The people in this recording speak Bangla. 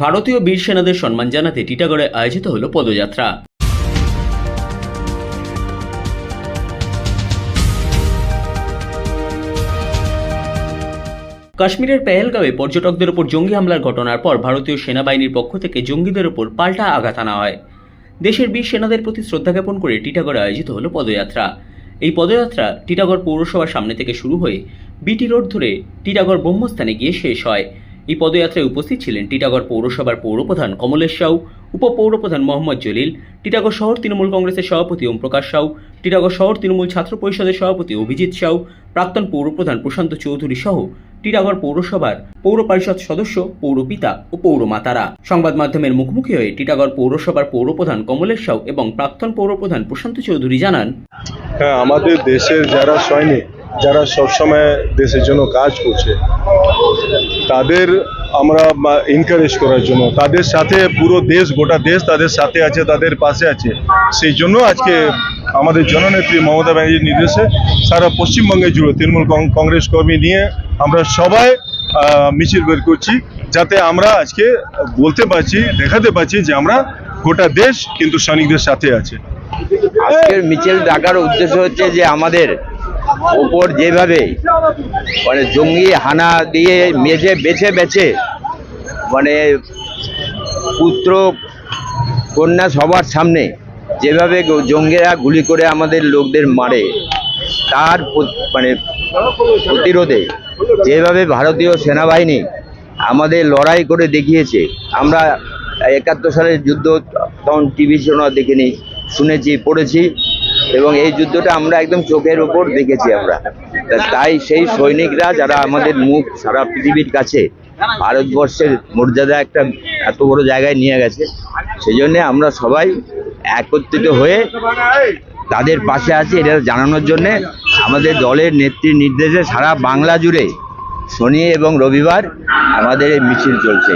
ভারতীয় বীর সেনাদের সম্মান জানাতে টিটাগড়ে আয়োজিত হলো পদযাত্রা। কাশ্মীরের পেহেলগাঁওয়ে পর্যটকদের উপর জঙ্গি হামলার ঘটনার পর ভারতীয় সেনাবাহিনীর পক্ষ থেকে জঙ্গিদের উপর পাল্টা আঘাত আনা হয়। দেশের বীর সেনাদের প্রতি শ্রদ্ধা জ্ঞাপন করে টিটাগড়ে আয়োজিত হলো পদযাত্রা। এই পদযাত্রা টিটাগড় পৌরসভার সামনে থেকে শুরু হয়ে বিটি রোড ধরে টিটাগড় ব্রহ্মস্থানে গিয়ে শেষ হয়। এই পদযাত্রায় উপস্থিত ছিলেন টিটাগড় পৌরসভার পৌরপ্রধান কমলেশ সাউ, উপপৌরপ্রধান মোহাম্মদ জলিল, টিটাগড় শহর তৃণমূল কংগ্রেসের সভাপতি ওমপ্রকাশ সাউ, টিটাগড় শহর তৃণমূল ছাত্র পরিষদের সভাপতি অভিজিৎ সাউ, প্রাক্তন পৌরপ্রধান প্রশান্ত চৌধুরী সহ টিটাগড় পৌরসভার পৌর পরিষদ সদস্য, পৌরপিতা ও পৌরমাতারা। সংবাদ মাধ্যমের মুখোমুখি হয়ে টিটাগড় পৌরসভার পৌরপ্রধান কমলেশ সাউ এবং প্রাক্তন পৌরপ্রধান প্রশান্ত চৌধুরী জানান, হ্যাঁ, আমাদের দেশের যারা সৈনিক, যারা সবসময় দেশের জন্য কাজ করছে, তাদের আমরা এনকারেজ করার জন্য, তাদের সাথে পুরো দেশ, গোটা দেশ তাদের সাথে আছে, তাদের পাশে আছে। সেই জন্য আজকে আমাদের জননেত্রী মমতা ব্যানার্জির নির্দেশে সারা পশ্চিমবঙ্গে জুড়ে তৃণমূল কংগ্রেস কর্মী নিয়ে আমরা সবাই মিছিল বের করছি, যাতে আমরা আজকে বলতে পারছি, দেখাতে পারছি যে আমরা গোটা দেশ কিন্তু সৈনিকদের সাথে আছে। আজকের মিছিল ডাকার উদ্দেশ্য হচ্ছে যে আমাদের ওপর যেভাবে জঙ্গি হানা দিয়ে মেঝে বেছে বেছে পুত্র কন্যা সবার সামনে যেভাবে জঙ্গিরা গুলি করে আমাদের লোকদের মারে, তার প্রতিরোধে যেভাবে ভারতীয় সেনাবাহিনী আমাদের লড়াই করে দেখিয়েছে। আমরা 71 সালের যুদ্ধ তখন টিভি শোনা দেখিনি, শুনেছি, পড়েছি, এবং এই যুদ্ধটা আমরা একদম চোখের উপর দেখেছি আমরা। তাই সেই সৈনিকরা যারা আমাদের মুখ সারা পৃথিবীর কাছে ভারতবর্ষের মর্যাদা একটা এত বড় জায়গায় নিয়ে গেছে, সেই জন্যে আমরা সবাই একত্রিত হয়ে তাদের পাশে আছি এটা জানানোর জন্যে আমাদের দলের নেত্রীর নির্দেশে সারা বাংলা জুড়ে শনি এবং রবিবার আমাদের এই মিছিল চলছে।